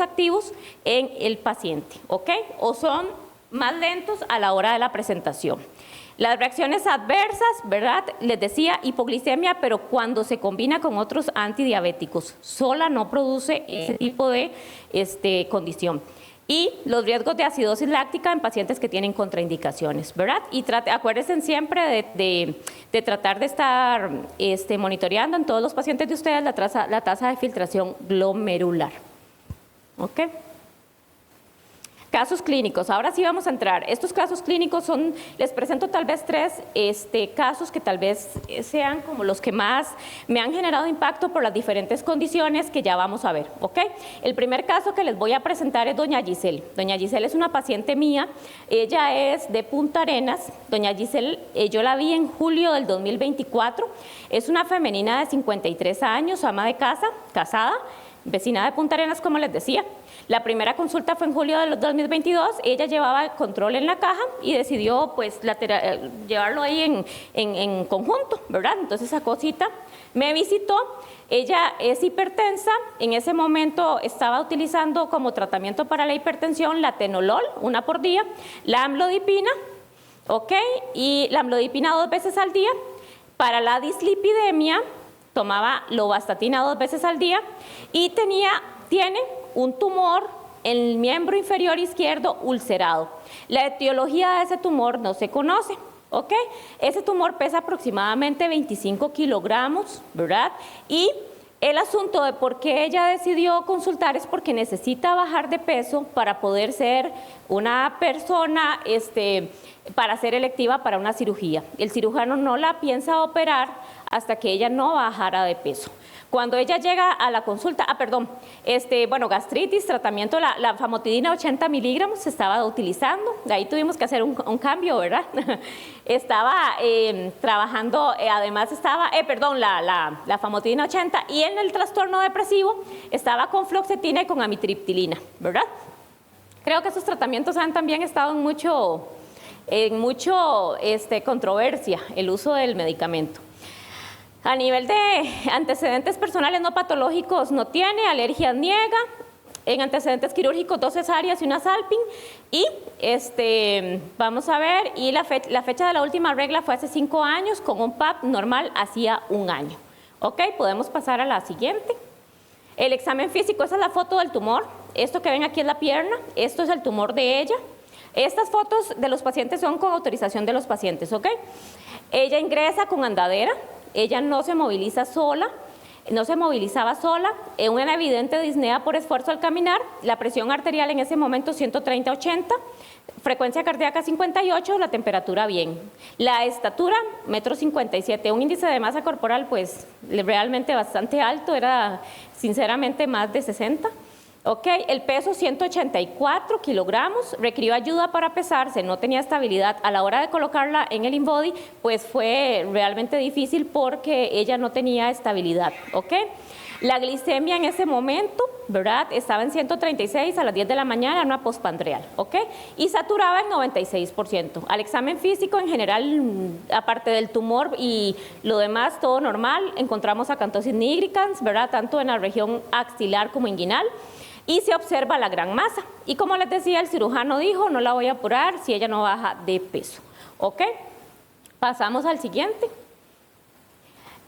activos en el paciente, ¿ok? O son más lentos a la hora de la presentación. Las reacciones adversas, ¿verdad?, les decía hipoglicemia, pero cuando se combina con otros antidiabéticos, sola no produce ese tipo de condición. Y los riesgos de acidosis láctica en pacientes que tienen contraindicaciones, ¿verdad? Y acuérdense siempre de tratar de estar monitoreando en todos los pacientes de ustedes la tasa de filtración glomerular. ¿Ok? Casos clínicos, ahora sí vamos a entrar. Estos casos clínicos les presento tal vez 3 casos que tal vez sean como los que más me han generado impacto por las diferentes condiciones que ya vamos a ver, ¿ok? El primer caso que les voy a presentar es doña Giselle. Doña Giselle es una paciente mía, ella es de Punta Arenas. Doña Giselle, yo la vi en julio del 2024, es una femenina de 53 años, ama de casa, casada, vecina de Punta Arenas, como les decía. La primera consulta fue en julio del 2022, ella llevaba el control en la caja y decidió pues llevarlo ahí en conjunto, ¿verdad? Entonces sacó cita, me visitó, ella es hipertensa, en ese momento estaba utilizando como tratamiento para la hipertensión la atenolol, 1 por día, la amlodipina, ¿ok? Y la amlodipina 2 veces al día. Para la dislipidemia tomaba lovastatina 2 veces al día y tiene un tumor en el miembro inferior izquierdo ulcerado. La etiología de ese tumor no se conoce, ¿ok? Ese tumor pesa aproximadamente 25 kilogramos, ¿verdad? Y el asunto de por qué ella decidió consultar es porque necesita bajar de peso para poder ser una persona, para ser electiva para una cirugía. El cirujano no la piensa operar hasta que ella no bajara de peso. Cuando ella llega a la consulta, gastritis, tratamiento, la famotidina 80 miligramos se estaba utilizando, de ahí tuvimos que hacer un cambio, ¿verdad? Estaba trabajando, la famotidina 80, y en el trastorno depresivo estaba con fluoxetina y con amitriptilina, ¿verdad? Creo que esos tratamientos han también estado en mucho controversia, el uso del medicamento. A nivel de antecedentes personales no patológicos no tiene, alergias niega, en antecedentes quirúrgicos 2 cesáreas y una salping, y vamos a ver, y la fecha de la última regla fue hace 5 años, con un PAP normal hacía 1 año. Ok, podemos pasar a la siguiente. El examen físico, esa es la foto del tumor, esto que ven aquí es la pierna, esto es el tumor de ella. Estas fotos de los pacientes son con autorización de los pacientes, ¿ok? Ella ingresa con andadera. Ella no se moviliza sola, no se movilizaba sola, una evidente disnea por esfuerzo al caminar, la presión arterial en ese momento 130/80, frecuencia cardíaca 58, la temperatura bien. La estatura, 1,57 m, un índice de masa corporal pues realmente bastante alto, era sinceramente más de 60. Ok, el peso 184 kilogramos, requirió ayuda para pesarse, no tenía estabilidad. A la hora de colocarla en el InBody, pues fue realmente difícil porque ella no tenía estabilidad, ok. La glicemia en ese momento, ¿verdad? Estaba en 136 a las 10 de la mañana, una postpandreal, ok. Y saturaba en 96%. Al examen físico en general, aparte del tumor y lo demás, todo normal. Encontramos acantosis nigricans, ¿verdad? Tanto en la región axilar como inguinal. Y se observa la gran masa. Y como les decía, el cirujano dijo, no la voy a apurar si ella no baja de peso. ¿Ok? Pasamos al siguiente.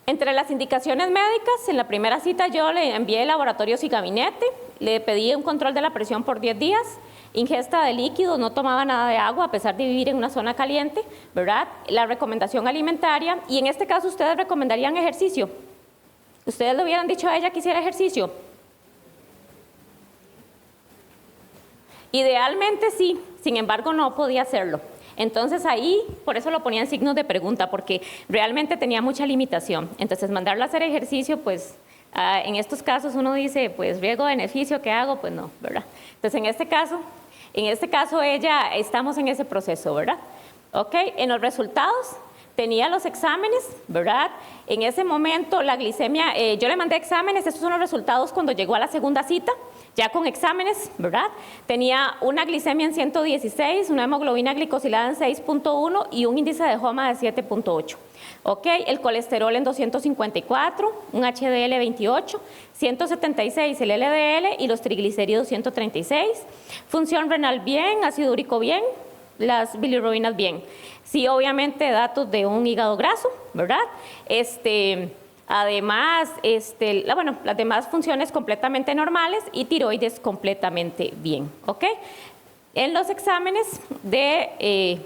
Entre las indicaciones médicas, en la primera cita yo le envié laboratorios y gabinete, le pedí un control de la presión por 10 días, ingesta de líquidos, no tomaba nada de agua a pesar de vivir en una zona caliente, ¿verdad? La recomendación alimentaria, y en este caso ustedes recomendarían ejercicio. ¿Ustedes le hubieran dicho a ella que hiciera ejercicio? Idealmente sí, sin embargo no podía hacerlo. Entonces ahí, por eso lo ponía en signos de pregunta, porque realmente tenía mucha limitación. Entonces mandarlo a hacer ejercicio, pues en estos casos uno dice, pues riesgo-beneficio, ¿qué hago? Pues no, ¿verdad? Entonces en este caso ella, estamos en ese proceso, ¿verdad? Ok, en los resultados tenía los exámenes, ¿verdad? En ese momento la glicemia, yo le mandé exámenes, estos son los resultados cuando llegó a la segunda cita, ya con exámenes, ¿verdad? Tenía una glicemia en 116, una hemoglobina glicosilada en 6.1 y un índice de HOMA de 7.8. Ok, el colesterol en 254, un HDL 28, 176 el LDL y los triglicéridos 136, función renal bien, ácido úrico bien, las bilirrubinas bien. Sí, obviamente datos de un hígado graso, ¿verdad? Además, las demás funciones completamente normales y tiroides completamente bien, ¿ok? En los exámenes de...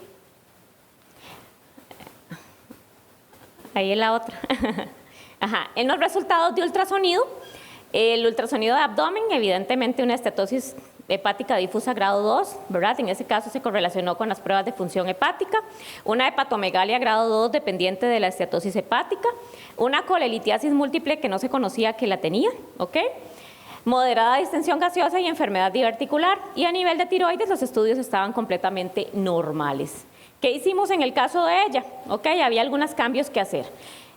ahí es la otra. Ajá. En los resultados de ultrasonido, el ultrasonido de abdomen, evidentemente una estetosis hepática difusa grado 2, ¿verdad? En ese caso se correlacionó con las pruebas de función hepática, una hepatomegalia grado 2 dependiente de la estetosis hepática, una colelitiasis múltiple que no se conocía que la tenía, ¿ok? Moderada distensión gaseosa y enfermedad diverticular, y a nivel de tiroides los estudios estaban completamente normales. ¿Qué hicimos en el caso de ella? ¿Ok? Había algunos cambios que hacer.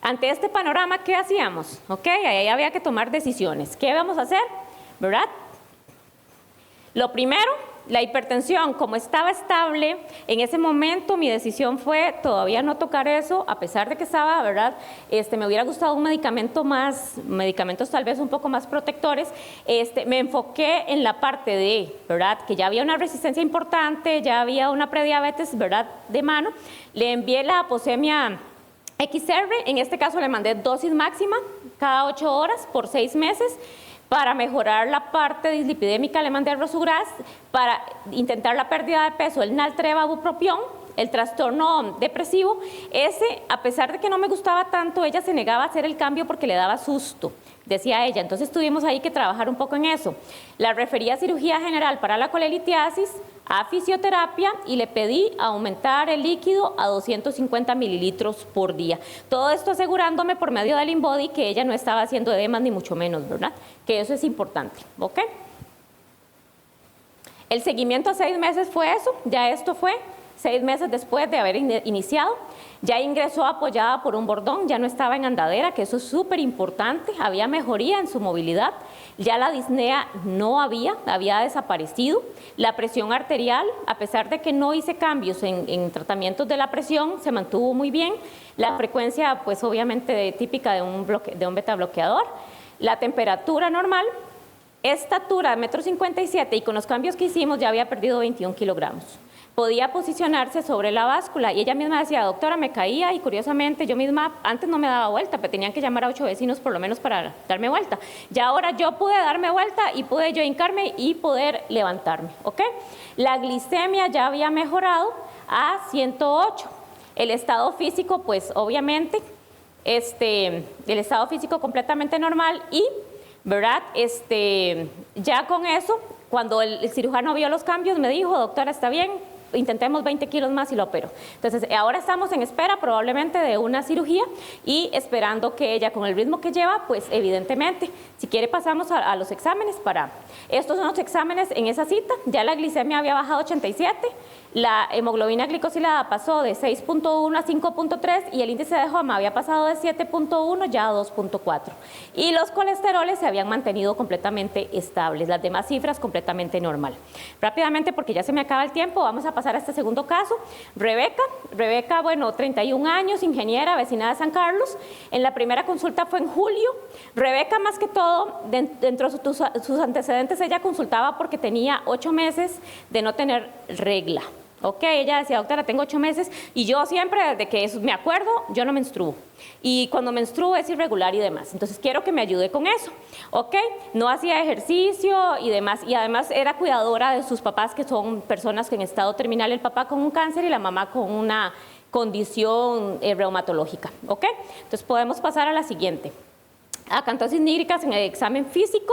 Ante este panorama, ¿qué hacíamos? ¿Ok? Ahí había que tomar decisiones. ¿Qué vamos a hacer? ¿Verdad? Lo primero, la hipertensión, como estaba estable, en ese momento mi decisión fue todavía no tocar eso, a pesar de que estaba, ¿verdad? Me hubiera gustado un medicamento más, medicamentos tal vez un poco más protectores. Me enfoqué en la parte de, ¿verdad? Que ya había una resistencia importante, ya había una prediabetes, ¿verdad? De mano. Le envié la aposemia XR, en este caso le mandé dosis máxima cada 8 horas por 6 meses. Para mejorar la parte dislipidémica le mandé el Rosugras, para intentar la pérdida de peso, el Naltreva bupropión, el trastorno depresivo. Ese, a pesar de que no me gustaba tanto, ella se negaba a hacer el cambio porque le daba susto, decía ella. Entonces tuvimos ahí que trabajar un poco en eso. La referí a cirugía general para la colelitiasis, a fisioterapia, y le pedí aumentar el líquido a 250 mililitros por día. Todo esto asegurándome por medio del InBody que ella no estaba haciendo edemas ni mucho menos, ¿verdad? Que eso es importante, ¿ok? El seguimiento a 6 meses fue eso, ya esto fue 6 meses después de haber iniciado. Ya ingresó apoyada por un bordón, ya no estaba en andadera, que eso es súper importante, había mejoría en su movilidad. Ya la disnea no había desaparecido. La presión arterial, a pesar de que no hice cambios en tratamientos de la presión, se mantuvo muy bien. La frecuencia, pues obviamente típica de un beta bloqueador. La temperatura normal, estatura de 1,57 m, y con los cambios que hicimos ya había perdido 21 kilogramos. Podía posicionarse sobre la báscula y ella misma decía, doctora, me caía, y curiosamente yo misma antes no me daba vuelta, pero tenían que llamar a 8 vecinos por lo menos para darme vuelta. Ya ahora yo pude darme vuelta y pude yo hincarme y poder levantarme, ¿ok? La glicemia ya había mejorado a 108. El estado físico, pues obviamente, el estado físico completamente normal, y, ¿verdad? Ya con eso, cuando el cirujano vio los cambios, me dijo, doctora, está bien, intentemos 20 kilos más y lo opero. Entonces, ahora estamos en espera probablemente de una cirugía y esperando que ella, con el ritmo que lleva, pues evidentemente, si quiere pasamos a los exámenes para... Estos son los exámenes en esa cita. Ya la glicemia había bajado a 87, la hemoglobina glicosilada pasó de 6.1 a 5.3 y el índice de HOMA había pasado de 7.1 ya a 2.4. Y los colesteroles se habían mantenido completamente estables, las demás cifras completamente normal. Rápidamente, porque ya se me acaba el tiempo, vamos a pasar a este segundo caso. Rebeca, bueno, 31 años, ingeniera, vecina de San Carlos. En la primera consulta fue en julio. Rebeca, más que todo, dentro de sus antecedentes, ella consultaba porque tenía 8 meses de no tener regla. Ok, ella decía, doctora, tengo 8 meses y yo siempre, desde que me acuerdo, yo no menstruo. Y cuando menstruo es irregular y demás. Entonces quiero que me ayude con eso. Ok, no hacía ejercicio y demás. Y además era cuidadora de sus papás, que son personas en estado terminal, el papá con un cáncer y la mamá con una condición reumatológica. Ok, entonces podemos pasar a la siguiente. Acantosis nígricas en el examen físico,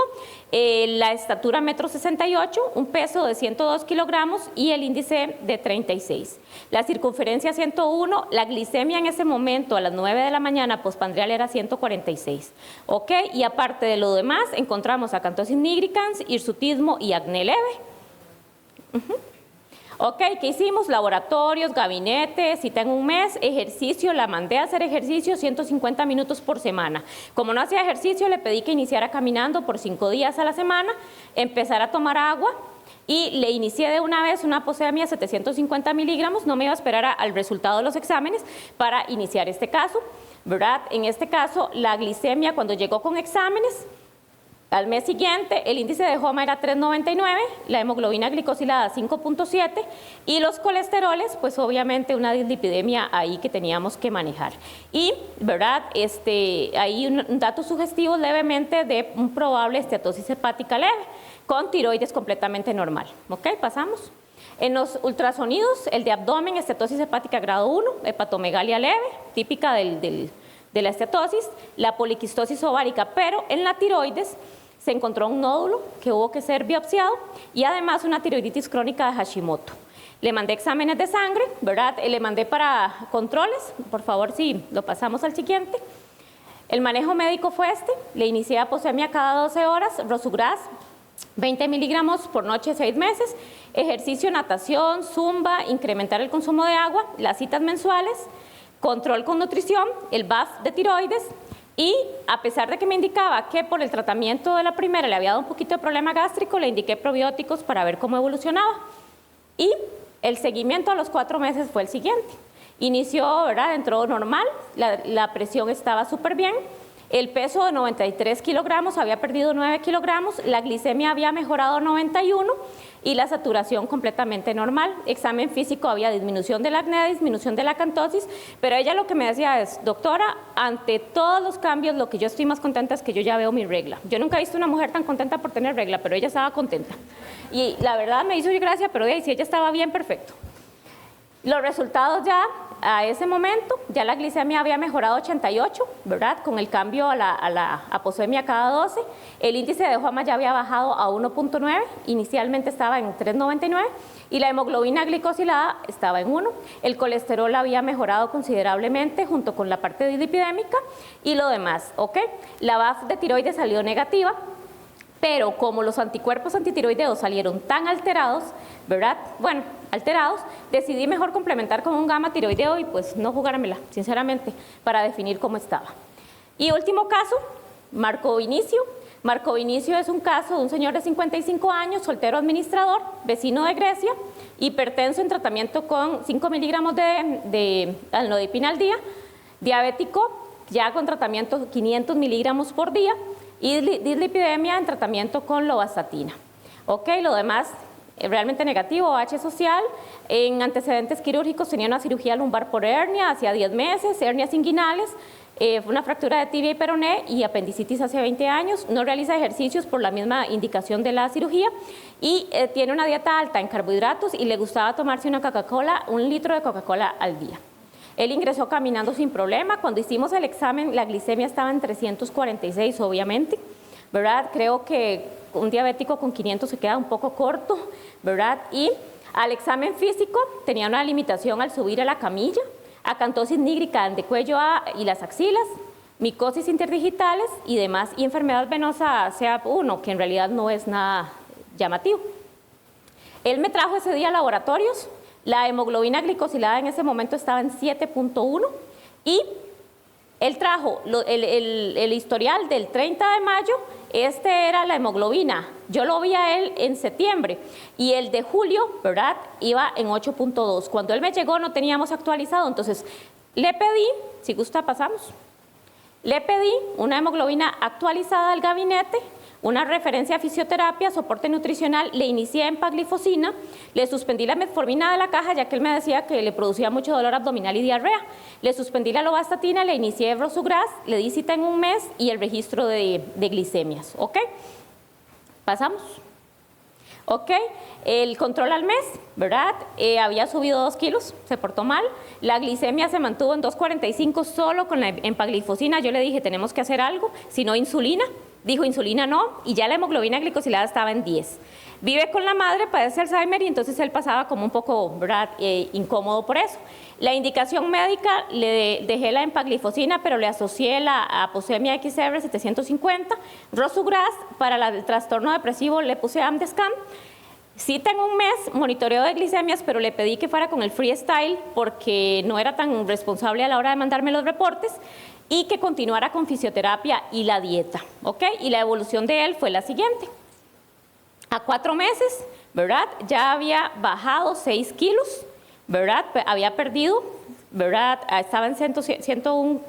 la estatura 1,68 m, un peso de 102 kilogramos y el índice de 36. La circunferencia 101, la glicemia en ese momento a las 9 de la mañana postpandrial era 146. ¿Ok? Y aparte de lo demás, encontramos acantosis nigricans, hirsutismo y acné leve. Ok, ¿qué hicimos? Laboratorios, gabinete, cita en un mes, ejercicio, la mandé a hacer ejercicio 150 minutos por semana. Como no hacía ejercicio, le pedí que iniciara caminando por 5 días a la semana, empezara a tomar agua y le inicié de una vez una aposemia 750 miligramos, no me iba a esperar al resultado de los exámenes para iniciar este caso, ¿verdad? En este caso, la glicemia cuando llegó con exámenes, al mes siguiente, el índice de HOMA era 3.99, la hemoglobina glicosilada 5.7 y los colesteroles, pues obviamente una dislipidemia ahí que teníamos que manejar. Y, ¿verdad? Hay un dato sugestivo levemente de un probable esteatosis hepática leve con tiroides completamente normal. ¿Ok? Pasamos. En los ultrasonidos, el de abdomen, esteatosis hepática grado 1, hepatomegalia leve, típica de la esteatosis, la poliquistosis ovárica, pero en la tiroides se encontró un nódulo que hubo que ser biopsiado y además una tiroiditis crónica de Hashimoto. Le mandé exámenes de sangre, ¿verdad? Le mandé para controles, por favor, si lo pasamos al siguiente. El manejo médico fue le inicié aposemia cada 12 horas, Rosugras, 20 miligramos por noche, 6 meses, ejercicio, natación, zumba, incrementar el consumo de agua, las citas mensuales, control con nutrición, el BAF de tiroides, Y a pesar de que me indicaba que por el tratamiento de la primera le había dado un poquito de problema gástrico, le indiqué probióticos para ver cómo evolucionaba. Y el seguimiento a los 4 meses fue el siguiente. Inició, ¿verdad?, entró normal, la presión estaba súper bien, el peso de 93 kilogramos, había perdido 9 kilogramos, la glicemia había mejorado 91 y la saturación completamente normal. Examen físico, había disminución del acné, disminución de la acantosis, pero ella lo que me decía es, doctora, ante todos los cambios, lo que yo estoy más contenta es que yo ya veo mi regla. Yo nunca he visto una mujer tan contenta por tener regla, pero ella estaba contenta. Y la verdad me hizo gracia, pero si ella estaba bien, perfecto. Los resultados ya, a ese momento, ya la glicemia había mejorado 88, ¿verdad? Con el cambio a la aposemia cada 12. El índice de HOMA ya había bajado a 1.9, inicialmente estaba en 3.99, y la hemoglobina glicosilada estaba en 1. El colesterol había mejorado considerablemente junto con la parte dislipidémica y lo demás, ¿ok? La BAF de tiroides salió negativa, pero como los anticuerpos antitiroideos salieron tan alterados, ¿verdad? Bueno, alterados, decidí mejor complementar con un gamma tiroideo y pues no jugármela, sinceramente, para definir cómo estaba. Y último caso, Marco Vinicio. Marco Vinicio es un caso de un señor de 55 años, soltero administrador, vecino de Grecia, hipertenso en tratamiento con 5 miligramos de alnodipina al día, diabético ya con tratamiento 500 miligramos por día, y dislipidemia en tratamiento con lovastatina. Ok, lo demás realmente negativo, H social, en antecedentes quirúrgicos tenía una cirugía lumbar por hernia, hacía 10 meses, hernias inguinales, una fractura de tibia y peroné y apendicitis hace 20 años, no realiza ejercicios por la misma indicación de la cirugía y tiene una dieta alta en carbohidratos y le gustaba tomarse una Coca-Cola, 1 litro de Coca-Cola al día. Él ingresó caminando sin problema. Cuando hicimos el examen, la glicemia estaba en 346, obviamente, ¿verdad? Creo que un diabético con 500 se queda un poco corto, ¿verdad? Y al examen físico tenía una limitación al subir a la camilla, acantosis nígrica de cuello y las axilas, micosis interdigitales y demás, y enfermedad venosa CEAP1, que en realidad no es nada llamativo. Él me trajo ese día a laboratorios. La hemoglobina glicosilada en ese momento estaba en 7.1 y él trajo el historial del 30 de mayo, este era la hemoglobina, yo lo vi a él en septiembre y el de julio, ¿verdad?, iba en 8.2. Cuando él me llegó no teníamos actualizado, entonces le pedí, si gusta pasamos, le pedí una hemoglobina actualizada al gabinete, una referencia a fisioterapia, soporte nutricional, le inicié empaglifosina, le suspendí la metformina de la caja ya que él me decía que le producía mucho dolor abdominal y diarrea, le suspendí la lovastatina, le inicié Brosugras, le di cita en 1 mes y el registro de glicemias, ¿ok? Pasamos. ¿Ok? El control al mes, ¿verdad? Había subido 2 kilos, se portó mal. La glicemia se mantuvo en 2.45 solo con la empaglifosina. Yo le dije, tenemos que hacer algo, si no insulina. Dijo, insulina no, y ya la hemoglobina glicosilada estaba en 10. Vive con la madre, padece Alzheimer, y entonces él pasaba como un poco, ¿verdad?, incómodo por eso. La indicación médica, le dejé la empaglifosina, pero le asocié la aposemia XR 750. Rosugras, para el trastorno depresivo le puse Amdescan. Cita en 1 mes, monitoreo de glicemias, pero le pedí que fuera con el freestyle porque no era tan responsable a la hora de mandarme los reportes y que continuara con fisioterapia y la dieta, ¿ok? Y la evolución de él fue la siguiente. A 4 meses, ¿verdad?, ya había bajado 6 kilos, ¿verdad?, había perdido, ¿verdad?, estaba en 101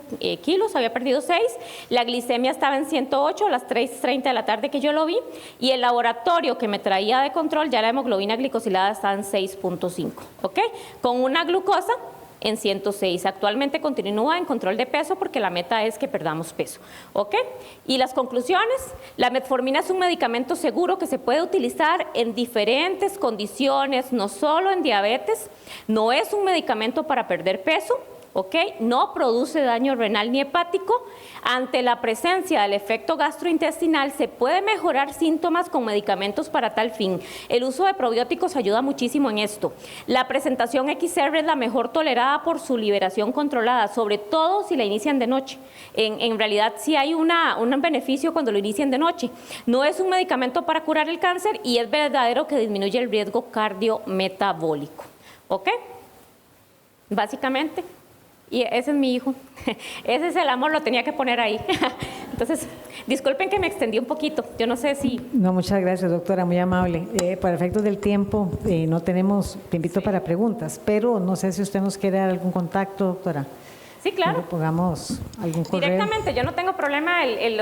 kilos, había perdido 6, la glicemia estaba en 108 a las 3:30 de la tarde que yo lo vi, y el laboratorio que me traía de control, ya la hemoglobina glicosilada estaba en 6.5, ¿ok?, con una glucosa en 106. Actualmente continúa en control de peso porque la meta es que perdamos peso, ¿ok? Y las conclusiones, la metformina es un medicamento seguro que se puede utilizar en diferentes condiciones, no solo en diabetes, no es un medicamento para perder peso, ¿ok? No produce daño renal ni hepático. Ante la presencia del efecto gastrointestinal se puede mejorar síntomas con medicamentos para tal fin. El uso de probióticos ayuda muchísimo en esto. La presentación XR es la mejor tolerada por su liberación controlada, sobre todo si la inician de noche. En realidad sí hay un beneficio cuando lo inician de noche. No es un medicamento para curar el cáncer y es verdadero que disminuye el riesgo cardiometabólico, ¿ok? Básicamente. Y ese es mi hijo. Ese es el amor, lo tenía que poner ahí. Entonces, disculpen que me extendí un poquito. Yo no sé si... No, muchas gracias, doctora, muy amable. Para efectos del tiempo, no tenemos tiempito para preguntas, pero no sé si usted nos quiere dar algún contacto, doctora. Sí, claro. Que pongamos algún correo. Directamente, yo no tengo problema. El